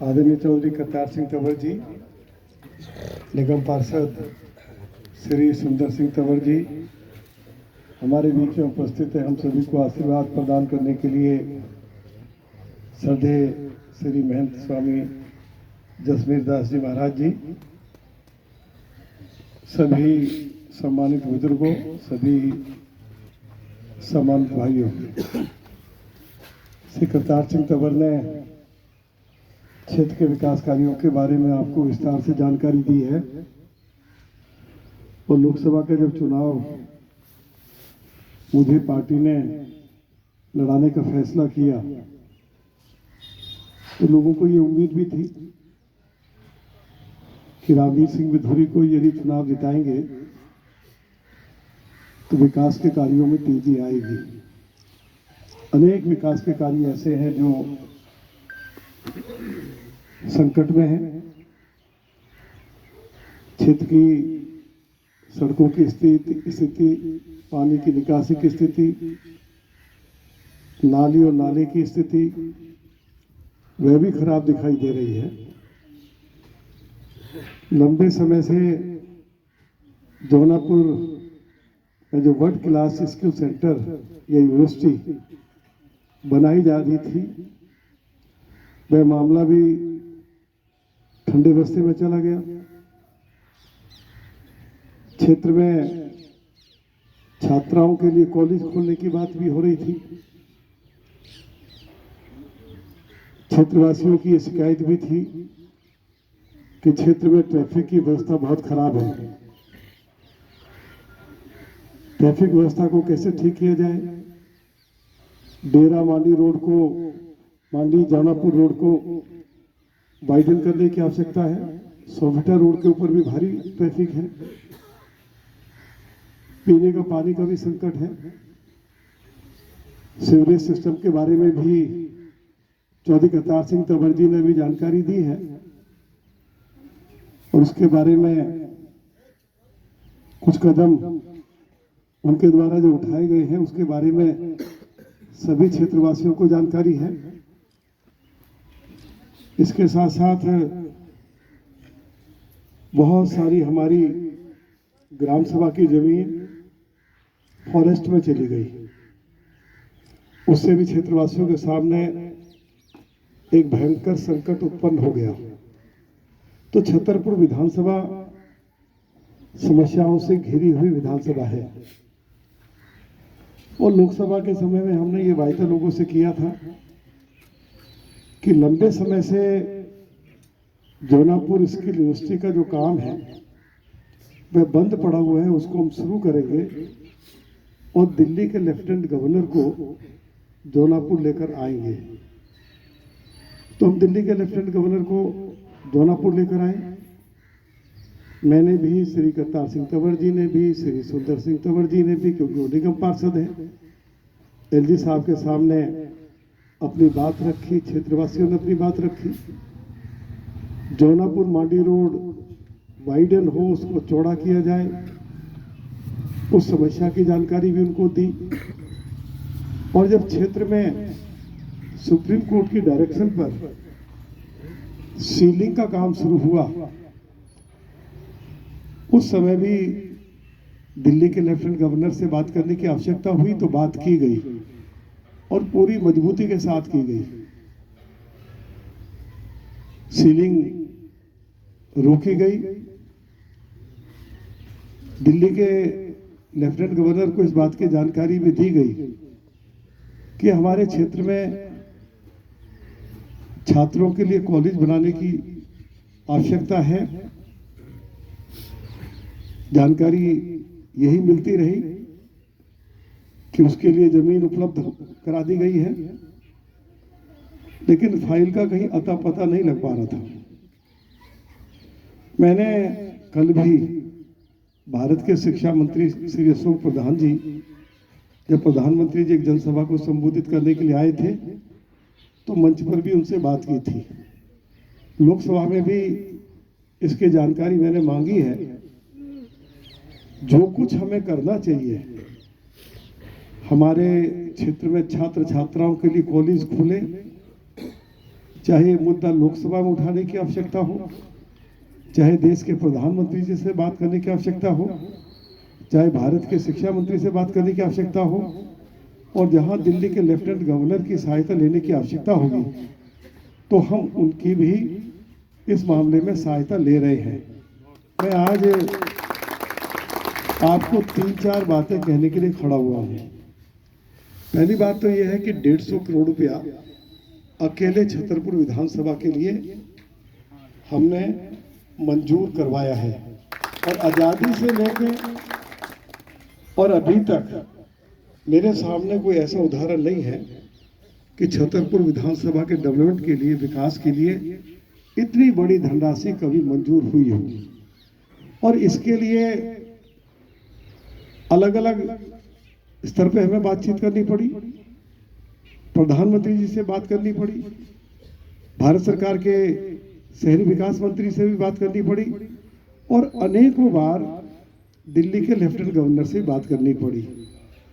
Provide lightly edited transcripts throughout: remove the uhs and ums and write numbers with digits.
आदरणीय चौधरी करतार सिंह तंवर जी, निगम पार्षद श्री सुंदर सिंह तंवर जी हमारे बीच में उपस्थित है। हम सभी को आशीर्वाद प्रदान करने के लिए श्रद्धेय श्री महंत स्वामी जसमीर दास जी महाराज जी, सभी सम्मानित बुजुर्गों, सभी सम्मानित भाइयों, श्री करतार सिंह तंवर ने क्षेत्र के विकास कार्यों के बारे में आपको विस्तार से जानकारी दी है। और लोकसभा का जब चुनाव मुझे पार्टी ने लड़ाने का फैसला किया तो लोगों को ये उम्मीद भी थी कि रामवीर सिंह विधुरी को यदि चुनाव जिताएंगे तो विकास के कार्यों में तेजी आएगी। अनेक विकास के कार्य ऐसे हैं जो संकट में है। क्षेत्र की सड़कों की स्थिति, पानी की निकासी की स्थिति, नाली और नाले की स्थिति वह भी खराब दिखाई दे रही है। लंबे समय से जौनापुर में जो वर्ल्ड क्लास स्किल सेंटर या यूनिवर्सिटी बनाई जा रही थी, वह मामला भी ठंडे बस्ते में चला गया। क्षेत्र में छात्राओं के लिए कॉलेज खोलने की बात भी हो रही थी। क्षेत्रवासियों की ये शिकायत भी थी कि क्षेत्र में ट्रैफिक की व्यवस्था बहुत खराब है। ट्रैफिक व्यवस्था को कैसे ठीक किया जाए, डेरा मांडी रोड को, मांडी जौनापुर रोड को वाइडन करने की आवश्यकता है। सोफिटा रोड के ऊपर भी भारी ट्रैफिक है। पीने का पानी का भी संकट है। सीवरेज सिस्टम के बारे में भी चौधरी करतार सिंह तंवर जी ने भी जानकारी दी है और उसके बारे में कुछ कदम उनके द्वारा जो उठाए गए हैं उसके बारे में सभी क्षेत्रवासियों को जानकारी है। इसके साथ साथ बहुत सारी हमारी ग्राम सभा की जमीन फॉरेस्ट में चली गई, उससे भी क्षेत्रवासियों के सामने एक भयंकर संकट उत्पन्न हो गया। तो छतरपुर विधानसभा समस्याओं से घिरी हुई विधानसभा है और लोकसभा के समय में हमने ये वायदा लोगों से किया था कि लंबे समय से जौनापुर स्किल यूनिवर्सिटी का जो काम है वह बंद पड़ा हुआ है, उसको हम शुरू करेंगे और दिल्ली के लेफ्टिनेंट गवर्नर को जौनापुर लेकर आएंगे। तो हम दिल्ली के लेफ्टिनेंट गवर्नर को जौनापुर लेकर आए। मैंने भी, श्री करतार सिंह तंवर जी ने भी, श्री सुंदर सिंह तंवर जी ने भी, क्योंकि वो निगम पार्षद हैं, एलजी साहब के सामने अपनी बात रखी, क्षेत्रवासियों ने अपनी बात रखी। जौनापुर मांडी रोड वाइडन हो, उसको चौड़ा किया जाए, उस समस्या की जानकारी भी उनको दी। और जब क्षेत्र में सुप्रीम कोर्ट की डायरेक्शन पर सीलिंग का काम शुरू हुआ, उस समय भी दिल्ली के लेफ्टिनेंट गवर्नर से बात करने की आवश्यकता हुई तो बात की गई और पूरी मजबूती के साथ की गई। सीलिंग रोकी गई। दिल्ली के लेफ्टिनेंट गवर्नर को इस बात की जानकारी भी दी गई कि हमारे क्षेत्र में छात्रों के लिए कॉलेज बनाने की आवश्यकता है। जानकारी यही मिलती रही कि उसके लिए जमीन उपलब्ध करा दी गई है, लेकिन फाइल का कहीं अता पता नहीं लग पा रहा था। मैंने कल भी भारत के शिक्षा मंत्री श्री अशोक प्रधान जी, जब प्रधानमंत्री जी एक जनसभा को संबोधित करने के लिए आए थे तो मंच पर भी उनसे बात की थी। लोकसभा में भी इसकी जानकारी मैंने मांगी है। जो कुछ हमें करना चाहिए, हमारे क्षेत्र में छात्र छात्राओं के लिए कॉलेज खुले, चाहे मुद्दा लोकसभा में उठाने की आवश्यकता हो, चाहे देश के प्रधानमंत्री जी से बात करने की आवश्यकता हो, चाहे भारत के शिक्षा मंत्री से बात करने की आवश्यकता हो, और जहां दिल्ली के लेफ्टिनेंट गवर्नर की सहायता लेने की आवश्यकता होगी तो हम उनकी भी इस मामले में सहायता ले रहे हैं। मैं आज आपको 3-4 बातें कहने के लिए खड़ा हुआ हूं। पहली बात तो यह है कि 150 करोड़ रुपया अकेले छतरपुर विधानसभा के लिए हमने मंजूर करवाया है, और आज़ादी से लेकर और अभी तक मेरे सामने कोई ऐसा उदाहरण नहीं है कि छतरपुर विधानसभा के डेवलपमेंट के लिए, विकास के लिए इतनी बड़ी धनराशि कभी मंजूर हुई हो। और इसके लिए अलग अलग स्तर पे हमें बातचीत करनी पड़ी, प्रधानमंत्री जी से बात करनी पड़ी, भारत सरकार के शहरी विकास मंत्री से भी बात करनी पड़ी, और अनेकों बार दिल्ली के लेफ्टिनेंट गवर्नर से बात करनी पड़ी।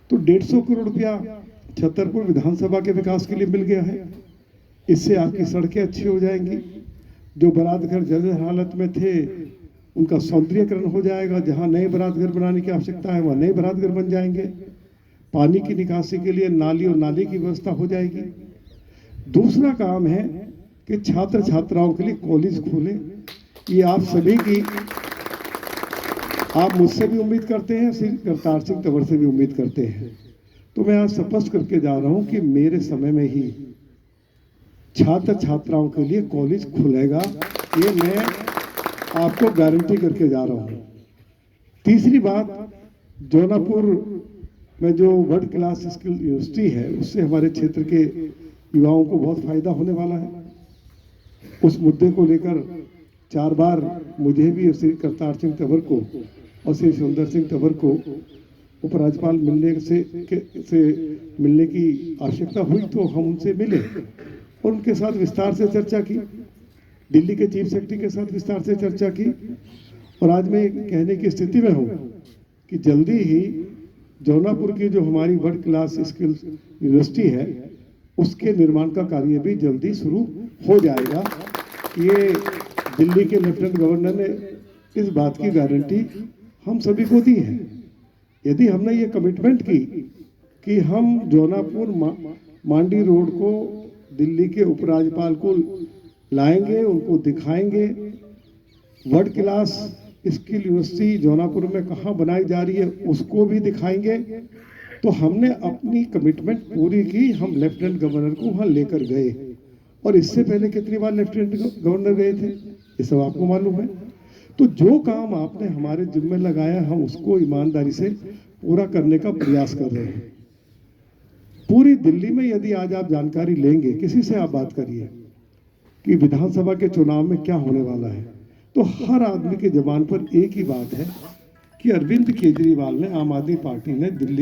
तो 150 करोड़ रुपया छतरपुर विधानसभा के विकास के लिए मिल गया है। इससे आपकी सड़कें अच्छी हो जाएंगी, जो बारात घर जर्जर हालत में थे उनका सौंदर्यीकरण हो जाएगा, जहां नए बारात घर बनाने की आवश्यकता है वहां नए बारात घर बन जाएंगे, पानी की निकासी के लिए नाली और नाले की व्यवस्था हो जाएगी। दूसरा काम है कि छात्र छात्राओं के लिए कॉलेज खोले। ये आप सभी की, आप मुझसे भी उम्मीद करते हैं, श्री करतार सिंह तंवर से भी उम्मीद करते हैं। तो मैं आज स्पष्ट करके जा रहा हूं कि मेरे समय में ही छात्र छात्राओं के लिए कॉलेज खुलेगा, ये मैं आपको गारंटी करके जा रहा हूं। तीसरी बात, जौनापुर में जो वर्ल्ड क्लास स्किल यूनिवर्सिटी है उससे हमारे क्षेत्र के युवाओं को बहुत फायदा होने वाला है। उस मुद्दे को लेकर 4 बार मुझे भी श्री करतार सिंह तंवर को और श्री सुंदर सिंह तंवर को उपराज्यपाल से मिलने की आवश्यकता हुई, तो हम उनसे मिले और उनके साथ विस्तार से चर्चा की, दिल्ली के चीफ सेक्रेटरी के साथ विस्तार से चर्चा की। और आज मैं कहने की स्थिति में हूँ कि जल्दी ही जौनापुर की जो हमारी वर्ल्ड क्लास स्किल यूनिवर्सिटी है उसके निर्माण का कार्य भी जल्दी शुरू हो जाएगा। ये दिल्ली के लेफ्टिनेंट गवर्नर ने इस बात की गारंटी हम सभी को दी है। यदि हमने ये कमिटमेंट की कि हम जौनापुर मांडी रोड को दिल्ली के उपराज्यपाल को लाएंगे, उनको दिखाएंगे, world class skill university Jaunapur में कहाँ बनाई जा रही है उसको भी दिखाएंगे, तो हमने अपनी कमिटमेंट पूरी की। हम लेफ्टिनेंट गवर्नर को वहाँ लेकर गए, और इससे पहले कितनी बार लेफ्टिनेंट गवर्नर गए थे ये सब आपको मालूम है। तो जो काम आपने हमारे जिम्मे लगाया हम उसको ईमानदारी से पूरा करने का प्रयास कर रहे हैं। पूरी दिल्ली में यदि आज आप जानकारी लेंगे, किसी से आप बात करिए कि विधानसभा के चुनाव में क्या होने वाला है, तो हर आदमी के जबान पर एक ही बात है कि अरविंद केजरीवाल ने, आम आदमी पार्टी ने दिल्ली